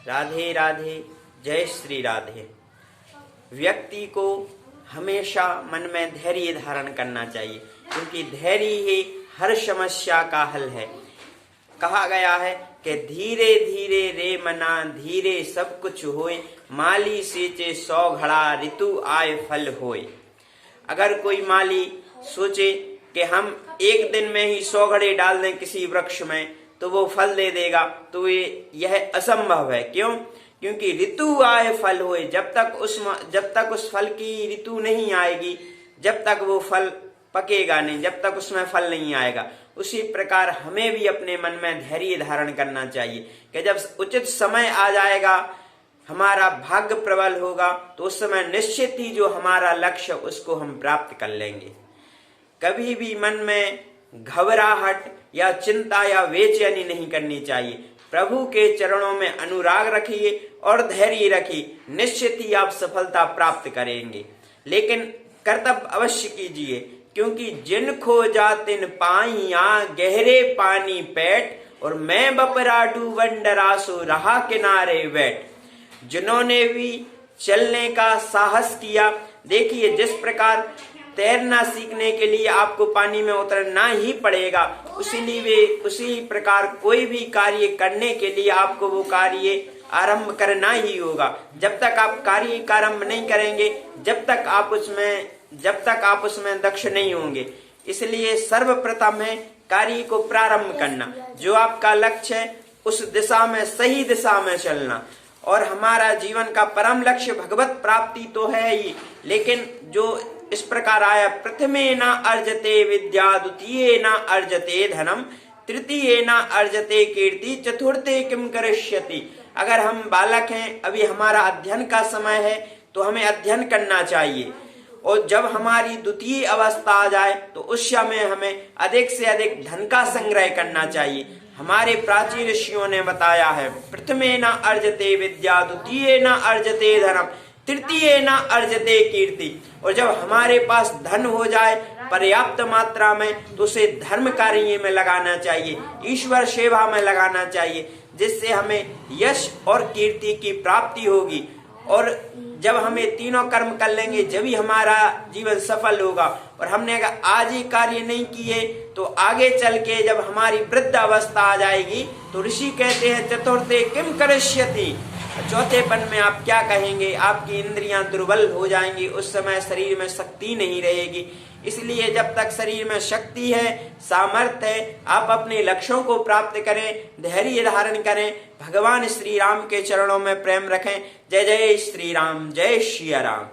राधे राधे, जय श्री राधे। व्यक्ति को हमेशा मन में धैर्य धारण करना चाहिए, क्योंकि धैर्य ही हर समस्या का हल है। कहा गया है कि धीरे धीरे रे मना, धीरे सब कुछ होए, माली सींचे 100 घड़ा, ऋतु आए फल होए। अगर कोई माली सोचे कि हम एक दिन में ही 100 घड़े डाल दें किसी वृक्ष में तो वो फल दे देगा, तो यह असंभव है। क्यों? क्योंकि ऋतु आए फल होए। जब तक उस फल की ऋतु नहीं आएगी, जब तक वो फल पकेगा नहीं, जब तक उसमें फल नहीं आएगा। उसी प्रकार हमें भी अपने मन में धैर्य धारण करना चाहिए कि जब उचित समय आ जाएगा, हमारा भाग्य प्रबल होगा, तो उस समय निश्चित ही जो हमारा लक्ष्य उसको हम प्राप्त कर लेंगे। कभी भी मन में घबराहट या चिंता या बेचैनी नहीं करनी चाहिए। प्रभु के चरणों में अनुराग रखिए और धैर्य रखिए, निश्चित ही आप सफलता प्राप्त करेंगे। लेकिन कर्तव्य अवश्य कीजिए, क्योंकि जिन खोजा तिन पाइया, गहरे पानी पैठ, और मैं बपराडू वंडरासो रहा किनारे बैठ। जिन्होंने भी चलने का साहस किया, देखिए जिस प्रकार तैरना सीखने के लिए आपको पानी में उतरना ही पड़ेगा, उसी प्रकार कोई भी कार्य करने के लिए आपको वो कार्य आरंभ करना ही होगा। जब तक आप कार्य का आरंभ नहीं करेंगे, जब तक आप उसमें दक्ष नहीं होंगे। इसलिए सर्वप्रथम है कार्य को प्रारंभ करना। जो आपका लक्ष्य है उस दिशा में, सही दिशा में चलना। और हमारा जीवन का परम लक्ष्य भगवत प्राप्ति तो है ही, लेकिन जो इस प्रकार आया, प्रथमे न अर्जते विद्या, द्वितीये न अर्जते धनम, तृतीये न अर्जते कीर्ति, चतुर्थे किम करिष्यति। अगर हम बालक हैं, अभी हमारा अध्ययन का समय है, तो हमें अध्ययन करना चाहिए। और जब हमारी द्वितीय अवस्था आ जाए तो उस समय हमें अधिक से अधिक धन का संग्रह करना चाहिए। हमारे प्राचीन ऋषियों ने बताया है, प्रथमे न अर्जते विद्या, द्वितीये न अर्जते धनम, तृतीये न अर्जते कीर्ति। और जब हमारे पास धन हो जाए पर्याप्त मात्रा में, तो उसे धर्म कार्य में लगाना चाहिए, ईश्वर सेवा में लगाना चाहिए, जिससे हमें यश और कीर्ति की प्राप्ति होगी। और जब हमें तीनों कर्म कर लेंगे, जब ही हमारा जीवन सफल होगा। और हमने अगर आज ही कार्य नहीं किए, तो आगे चल के जब हमारी वृद्ध अवस्था आ जाएगी, तो ऋषि कहते हैं चतुर्थे किम करिष्यति, चौथेपन में आप क्या कहेंगे? आपकी इंद्रियां दुर्बल हो जाएंगी, उस समय शरीर में शक्ति नहीं रहेगी। इसलिए जब तक शरीर में शक्ति है, सामर्थ्य है, आप अपने लक्ष्यों को प्राप्त करें, धैर्य धारण करें, भगवान श्री राम के चरणों में प्रेम रखें। जय जय श्री राम, जय श्री राम।